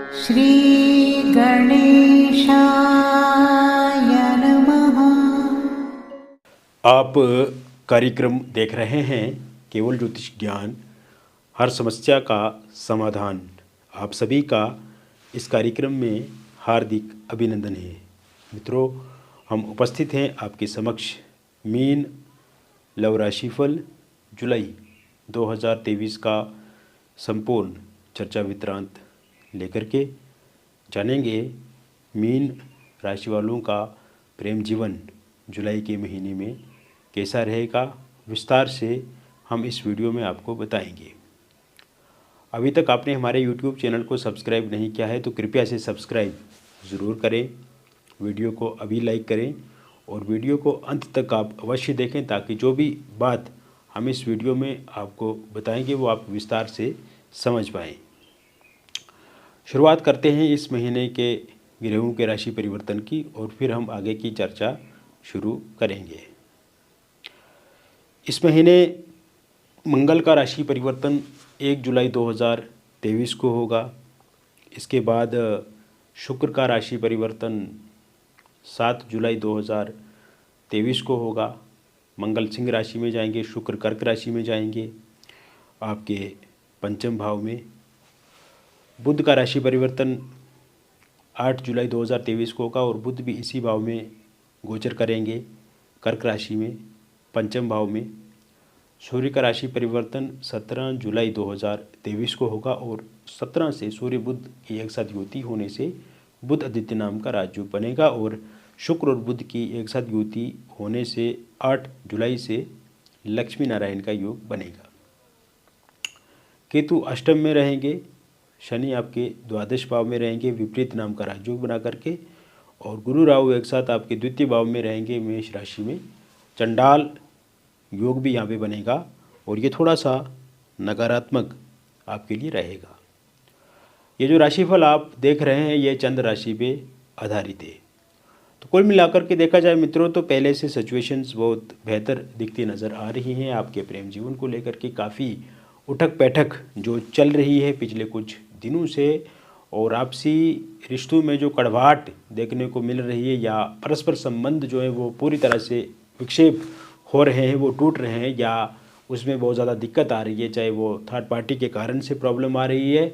श्री गणेशाय नमः। आप कार्यक्रम देख रहे हैं केवल ज्योतिष ज्ञान, हर समस्या का समाधान। आप सभी का इस कार्यक्रम में हार्दिक अभिनंदन है। मित्रों, हम उपस्थित हैं आपके समक्ष मीन लव राशिफल जुलाई 2023 का संपूर्ण चर्चा विवरांत लेकर के जानेंगे मीन राशि वालों का प्रेम जीवन जुलाई के महीने में कैसा रहेगा। विस्तार से हम इस वीडियो में आपको बताएंगे। अभी तक आपने हमारे YouTube चैनल को सब्सक्राइब नहीं किया है तो कृपया से सब्सक्राइब ज़रूर करें, वीडियो को अभी लाइक करें और वीडियो को अंत तक आप अवश्य देखें ताकि जो भी बात हम इस वीडियो में आपको बताएंगे वो आप विस्तार से समझ पाएँ। शुरुआत करते हैं इस महीने के ग्रहों के राशि परिवर्तन की और फिर हम आगे की चर्चा शुरू करेंगे। इस महीने मंगल का राशि परिवर्तन 1 जुलाई 2023 को होगा। इसके बाद शुक्र का राशि परिवर्तन 7 जुलाई 2023 को होगा। मंगल सिंह राशि में जाएंगे, शुक्र कर्क राशि में जाएंगे आपके पंचम भाव में। बुध का राशि परिवर्तन 8 जुलाई 2023 को होगा और बुध भी इसी भाव में गोचर करेंगे, कर्क राशि में पंचम भाव में। सूर्य का राशि परिवर्तन 17 जुलाई 2023 को होगा और 17 से सूर्य बुध की एक साथ युति होने से बुध आदित्य नाम का राजयोग बनेगा और शुक्र और बुध की एक साथ युति होने से 8 जुलाई से लक्ष्मी नारायण का योग बनेगा। केतु अष्टम में रहेंगे, शनि आपके द्वादश भाव में रहेंगे विपरीत नाम का राजयोग बना करके और गुरु राहु एक साथ आपके द्वितीय भाव में रहेंगे मेष राशि में। चंडाल योग भी यहाँ पे बनेगा और ये थोड़ा सा नकारात्मक आपके लिए रहेगा। ये जो राशिफल आप देख रहे हैं ये चंद्र राशि पे आधारित है। तो कुल मिलाकर के देखा जाए मित्रों तो पहले से सिचुएशंस बहुत बेहतर दिखती नज़र आ रही हैं। आपके प्रेम जीवन को लेकर के काफ़ी उठक बैठक जो चल रही है पिछले कुछ दिनों से और आपसी रिश्तों में जो कड़वाहट देखने को मिल रही है या परस्पर संबंध जो है वो पूरी तरह से विक्षेप हो रहे हैं, वो टूट रहे हैं या उसमें बहुत ज़्यादा दिक्कत आ रही है। चाहे वो थर्ड पार्टी के कारण से प्रॉब्लम आ रही है,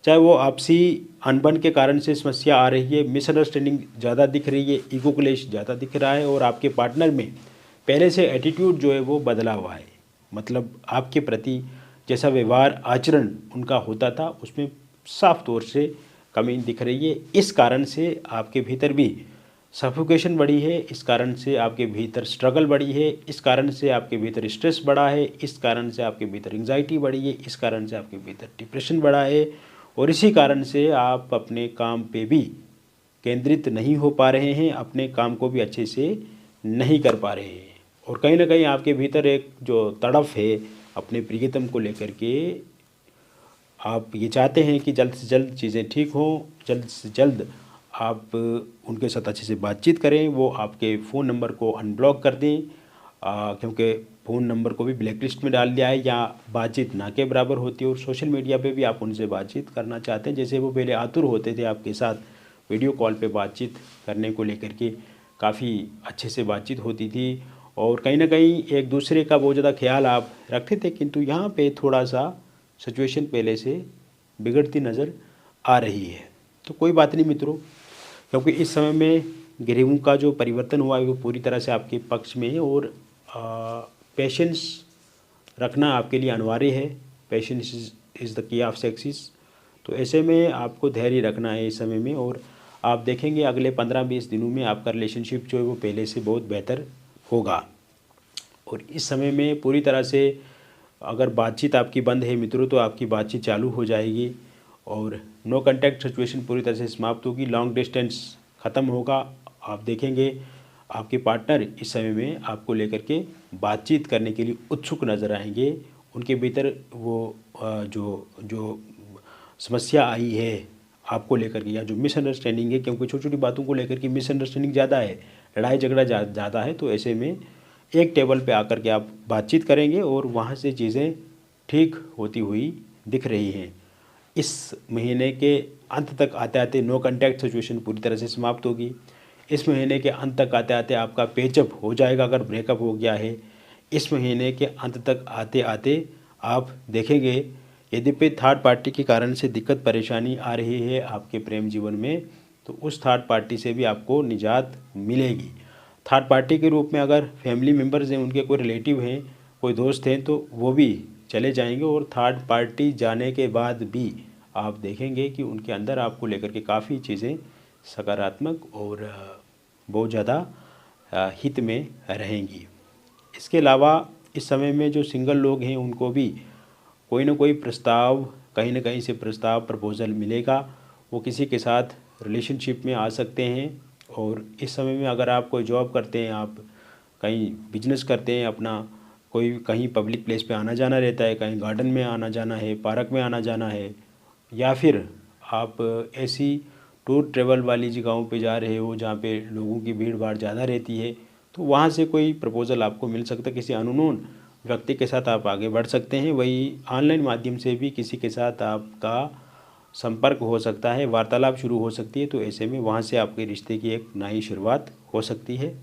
चाहे वो आपसी अनबन के कारण से समस्या आ रही है, मिसअंडरस्टैंडिंग ज़्यादा दिख रही है, ईगो क्लेश ज़्यादा दिख रहा है और आपके पार्टनर में पहले से एटीट्यूड जो है वो बदला हुआ है। मतलब आपके प्रति जैसा व्यवहार आचरण उनका होता था उसमें साफ तौर से कमी दिख रही है। इस कारण से आपके भीतर भी सफोकेशन बढ़ी है, इस कारण से आपके भीतर स्ट्रगल बढ़ी है, इस कारण से आपके भीतर स्ट्रेस बढ़ा है, इस कारण से आपके भीतर एंग्जाइटी बढ़ी है, इस कारण से आपके भीतर डिप्रेशन बढ़ा है और इसी कारण से आप अपने काम पे भी केंद्रित नहीं हो पा रहे हैं, अपने काम को भी अच्छे से नहीं कर पा रहे हैं और कहीं ना कहीं आपके भीतर एक जो तड़फ है अपने प्रियतम को लेकर के, आप ये चाहते हैं कि जल्द से जल्द चीज़ें ठीक हों, जल्द से जल्द आप उनके साथ अच्छे से बातचीत करें, वो आपके फ़ोन नंबर को अनब्लॉक कर दें क्योंकि फ़ोन नंबर को भी ब्लैक लिस्ट में डाल दिया है या बातचीत ना के बराबर होती है और सोशल मीडिया पे भी आप उनसे बातचीत करना चाहते हैं जैसे वो पहले आतुर होते थे आपके साथ वीडियो कॉल पे बातचीत करने को लेकर के, काफ़ी अच्छे से बातचीत होती थी और कहीं ना कहीं एक दूसरे का बहुत ज़्यादा ख्याल आप रखते थे। किंतु यहाँ पे थोड़ा सा सिचुएशन पहले से बिगड़ती नज़र आ रही है। तो कोई बात नहीं मित्रों, क्योंकि इस समय में ग्रहों का जो परिवर्तन हुआ है वो पूरी तरह से आपके पक्ष में है और पेशेंस रखना आपके लिए अनिवार्य है। Patience is the key of success. तो ऐसे में आपको धैर्य रखना है इस समय में और आप देखेंगे अगले 15-20 दिनों में आपका रिलेशनशिप जो है वो पहले से बहुत बेहतर होगा। और इस समय में पूरी तरह से अगर बातचीत आपकी बंद है मित्रों तो आपकी बातचीत चालू हो जाएगी और नो कांटेक्ट सिचुएशन पूरी तरह से समाप्त होगी, लॉन्ग डिस्टेंस ख़त्म होगा। आप देखेंगे आपके पार्टनर इस समय में आपको लेकर के बातचीत करने के लिए उत्सुक नज़र आएंगे। उनके भीतर वो जो जो समस्या आई है आपको लेकर के या जो मिसअंडरस्टैंडिंग है, क्योंकि छोटी छोटी बातों को लेकर के मिसअंडरस्टैंडिंग ज़्यादा है, लड़ाई झगड़ा ज़्यादा है, तो ऐसे में एक टेबल पे आकर के आप बातचीत करेंगे और वहाँ से चीज़ें ठीक होती हुई दिख रही हैं। इस महीने के अंत तक आते आते नो कॉन्टैक्ट सिचुएशन पूरी तरह से समाप्त होगी। इस महीने के अंत तक आते आते आपका पेचअप हो जाएगा अगर ब्रेकअप हो गया है। इस महीने के अंत तक आते आते आप देखेंगे यद्यपि थर्ड पार्टी के कारण से दिक्कत परेशानी आ रही है आपके प्रेम जीवन में, तो उस थर्ड पार्टी से भी आपको निजात मिलेगी। थर्ड पार्टी के रूप में अगर फैमिली मेम्बर्स हैं, उनके कोई रिलेटिव हैं, कोई दोस्त हैं, तो वो भी चले जाएंगे। और थर्ड पार्टी जाने के बाद भी आप देखेंगे कि उनके अंदर आपको लेकर के काफ़ी चीज़ें सकारात्मक और बहुत ज़्यादा हित में रहेंगी। इसके अलावा इस समय में जो सिंगल लोग हैं उनको भी कोई ना कोई प्रस्ताव, कहीं ना कहीं से प्रस्ताव प्रपोज़ल मिलेगा। वो किसी के साथ रिलेशनशिप में आ सकते हैं। और इस समय में अगर आप कोई जॉब करते हैं, आप कहीं बिजनेस करते हैं अपना, कोई कहीं पब्लिक प्लेस पे आना जाना रहता है, कहीं गार्डन में आना जाना है, पार्क में आना जाना है, या फिर आप ऐसी टूर ट्रेवल वाली जगहों पे जा रहे हो जहाँ पे लोगों की भीड़ भाड़ ज़्यादा रहती है, तो वहाँ से कोई प्रपोज़ल आपको मिल सकता है। किसी अननोन व्यक्ति के साथ आप आगे बढ़ सकते हैं। वही ऑनलाइन माध्यम से भी किसी के साथ आपका संपर्क हो सकता है, वार्तालाप शुरू हो सकती है। तो ऐसे में वहाँ से आपके रिश्ते की एक नई शुरुआत हो सकती है।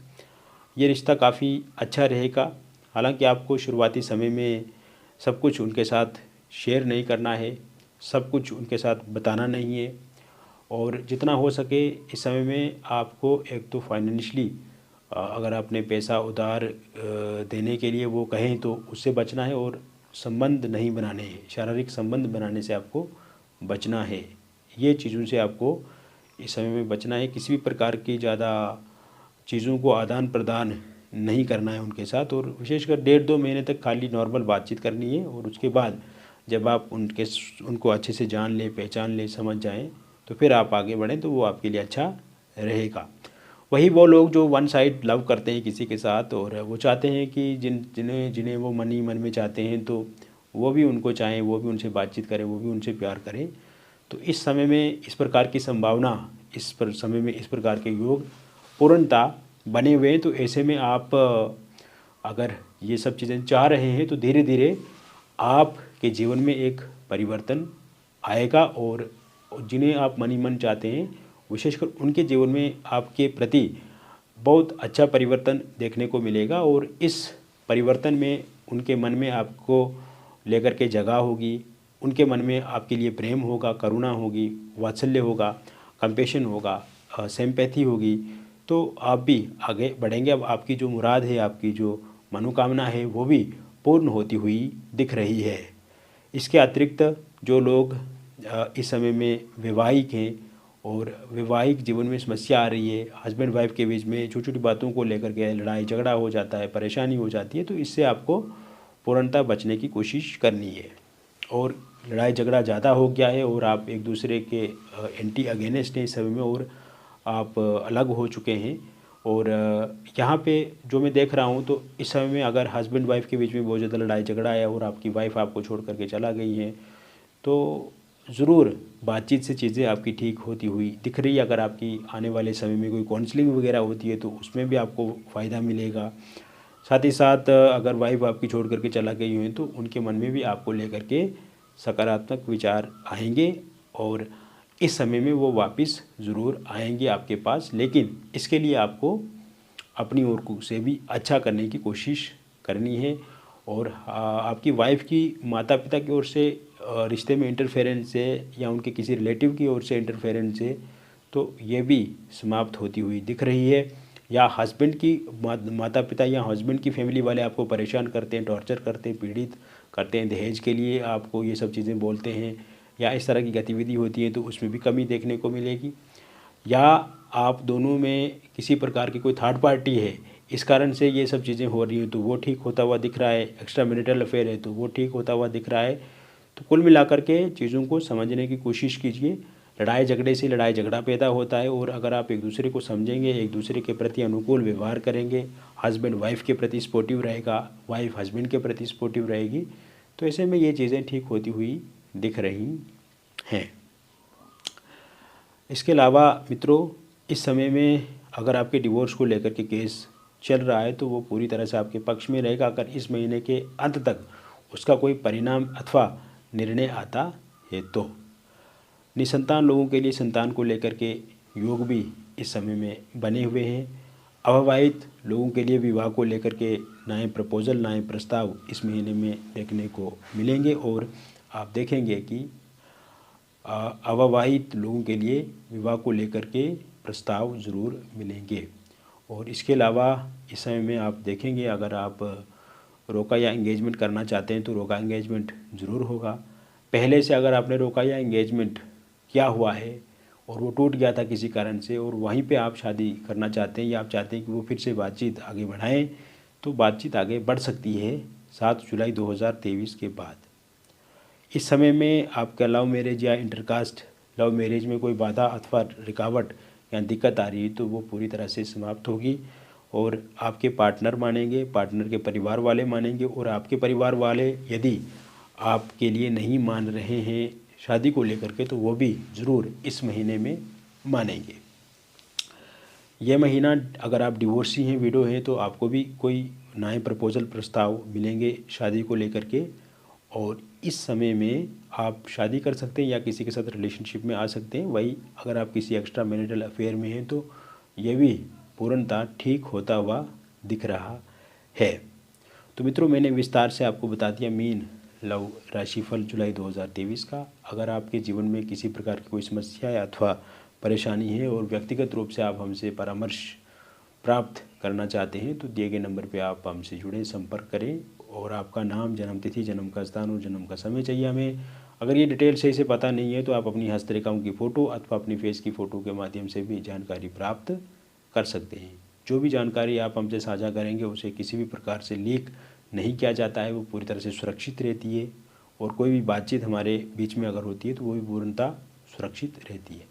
ये रिश्ता काफ़ी अच्छा रहेगा। हालांकि आपको शुरुआती समय में सब कुछ उनके साथ शेयर नहीं करना है, सब कुछ उनके साथ बताना नहीं है। और जितना हो सके इस समय में आपको एक तो फाइनेंशली अगर आपने पैसा उधार देने के लिए वो कहें तो उससे बचना है। और संबंध नहीं बनाने हैं, शारीरिक संबंध बनाने से आपको बचना है। ये चीज़ों से आपको इस समय में बचना है। किसी भी प्रकार की ज़्यादा चीज़ों को आदान प्रदान नहीं करना है उनके साथ। और विशेषकर 1.5-2 महीने तक खाली नॉर्मल बातचीत करनी है। और उसके बाद जब आप उनको अच्छे से जान लें, पहचान लें, समझ जाएं, तो फिर आप आगे बढ़ें तो वो आपके लिए अच्छा रहेगा। वही वो लोग जो वन साइड लव करते हैं किसी के साथ, और वो चाहते हैं कि जिन्हें वो मन ही मन में चाहते हैं, तो वो भी उनको चाहें, वो भी उनसे बातचीत करें, वो भी उनसे प्यार करें। तो इस समय में इस प्रकार की संभावना, समय में इस प्रकार के योग पूर्णता बने हुए हैं। तो ऐसे में आप अगर ये सब चीज़ें चाह रहे हैं तो धीरे धीरे आपके जीवन में एक परिवर्तन आएगा। और जिन्हें आप मन ही मन चाहते हैं, विशेषकर उनके जीवन में आपके प्रति बहुत अच्छा परिवर्तन देखने को मिलेगा। और इस परिवर्तन में उनके मन में आपको लेकर के जगह होगी, उनके मन में आपके लिए प्रेम होगा, करुणा होगी, वात्सल्य होगा, कंपैशन होगा, सिंपैथी होगी। तो आप भी आगे बढ़ेंगे। अब आपकी जो मुराद है, आपकी जो मनोकामना है, वो भी पूर्ण होती हुई दिख रही है। इसके अतिरिक्त जो लोग इस समय में वैवाहिक हैं और वैवाहिक जीवन में समस्या आ रही है, हस्बैंड वाइफ के बीच में छोटी छोटी बातों को लेकर के लड़ाई झगड़ा हो जाता है, परेशानी हो जाती है, तो इससे आपको पूर्णतः बचने की कोशिश करनी है। और लड़ाई झगड़ा ज़्यादा हो गया है और आप एक दूसरे के एंटी अगेंस्ट हैं इस समय में, और आप अलग हो चुके हैं। और यहाँ पे जो मैं देख रहा हूँ, तो इस समय में अगर हस्बैंड वाइफ के बीच में बहुत ज़्यादा लड़ाई झगड़ा है और आपकी वाइफ आपको छोड़ करके चला गई है, तो ज़रूर बातचीत से चीज़ें आपकी ठीक होती हुई दिख रही है। अगर आपकी आने वाले समय में कोई काउंसलिंग वगैरह होती है तो उसमें भी आपको फ़ायदा मिलेगा। साथ ही साथ अगर वाइफ आपकी छोड़ करके चला गई हुई तो उनके मन में भी आपको लेकर के सकारात्मक विचार आएंगे। और इस समय में वो वापस ज़रूर आएंगे आपके पास। लेकिन इसके लिए आपको अपनी ओर से भी अच्छा करने की कोशिश करनी है। और आपकी वाइफ की माता पिता की ओर से रिश्ते में इंटरफेरेंस है, या उनके किसी रिलेटिव की ओर से इंटरफेरेंस है, तो ये भी समाप्त होती हुई दिख रही है। या हस्बैंड की माता पिता या हस्बैंड की फैमिली वाले आपको परेशान करते हैं, टॉर्चर करते हैं, पीड़ित करते हैं, दहेज के लिए आपको ये सब चीज़ें बोलते हैं, या इस तरह की गतिविधि होती है, तो उसमें भी कमी देखने को मिलेगी। या आप दोनों में किसी प्रकार की कोई थर्ड पार्टी है, इस कारण से ये सब चीज़ें हो रही हैं, तो वो ठीक होता हुआ दिख रहा है। एक्स्ट्रा मैरिटल अफेयर है तो वो ठीक होता हुआ दिख रहा है। तो कुल मिलाकर के चीज़ों को समझने की कोशिश कीजिए। लड़ाई झगड़े से लड़ाई झगड़ा पैदा होता है, और अगर आप एक दूसरे को समझेंगे, एक दूसरे के प्रति अनुकूल व्यवहार करेंगे, हस्बैंड वाइफ के प्रति सपोर्टिव रहेगा, वाइफ हस्बैंड के प्रति सपोर्टिव रहेगी, तो ऐसे में ये चीज़ें ठीक होती हुई दिख रही हैं। इसके अलावा मित्रों, इस समय में अगर आपके डिवोर्स को लेकर के केस चल रहा है तो वो पूरी तरह से आपके पक्ष में रहेगा। अगर इस महीने के अंत तक उसका कोई परिणाम अथवा निर्णय आता है तो निसंतान लोगों के लिए संतान को लेकर के योग भी इस समय में बने हुए हैं। अविवाहित लोगों के लिए विवाह को लेकर के नए प्रपोजल, नए प्रस्ताव इस महीने में देखने को मिलेंगे और आप देखेंगे कि अविवाहित लोगों के लिए विवाह को लेकर के प्रस्ताव ज़रूर मिलेंगे। और इसके अलावा इस समय में आप देखेंगे, अगर आप रोका या एंगेजमेंट करना चाहते हैं तो रोका एंगेजमेंट ज़रूर होगा। पहले से अगर आपने रोका या एंगेजमेंट किया हुआ है और वो टूट गया था किसी कारण से और वहीं पे आप शादी करना चाहते हैं या आप चाहते हैं कि वो फिर से बातचीत आगे बढ़ाएं, तो बातचीत आगे बढ़ सकती है 7 जुलाई 2023 के बाद। इस समय में आपका लव मैरिज या इंटरकास्ट लव मैरिज में कोई बाधा अथवा रुकावट या दिक्कत आ रही है तो वो पूरी तरह से समाप्त होगी और आपके पार्टनर मानेंगे, पार्टनर के परिवार वाले मानेंगे और आपके परिवार वाले यदि आपके लिए नहीं मान रहे हैं शादी को लेकर के तो वो भी ज़रूर इस महीने में मानेंगे। ये महीना अगर आप डिवोर्सी हैं, विडो हैं, तो आपको भी कोई नए प्रपोजल प्रस्ताव मिलेंगे शादी को लेकर के और इस समय में आप शादी कर सकते हैं या किसी के साथ रिलेशनशिप में आ सकते हैं। वही अगर आप किसी एक्स्ट्रा मैरिटल अफेयर में हैं तो ये भी पूर्णतः ठीक होता हुआ दिख रहा है। तो मित्रों, मैंने विस्तार से आपको बता दिया मीन लव राशिफल जुलाई 2023 का। अगर आपके जीवन में किसी प्रकार की कोई समस्या या अथवा परेशानी है और व्यक्तिगत रूप से आप हमसे परामर्श प्राप्त करना चाहते हैं तो दिए गए नंबर पे आप हमसे जुड़ें, संपर्क करें और आपका नाम, जन्म तिथि, जन्म का स्थान और जन्म का समय चाहिए हमें। अगर ये डिटेल सही से पता नहीं है तो आप अपनी हस्तरेखाओं की फ़ोटो अथवा अपनी फेस की फ़ोटो के माध्यम से भी जानकारी प्राप्त कर सकते हैं। जो भी जानकारी आप हमसे साझा करेंगे उसे किसी भी प्रकार से लीक नहीं किया जाता है, वो पूरी तरह से सुरक्षित रहती है और कोई भी बातचीत हमारे बीच में अगर होती है तो वो भी पूर्णतः सुरक्षित रहती है।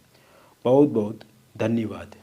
बहुत बहुत धन्यवाद।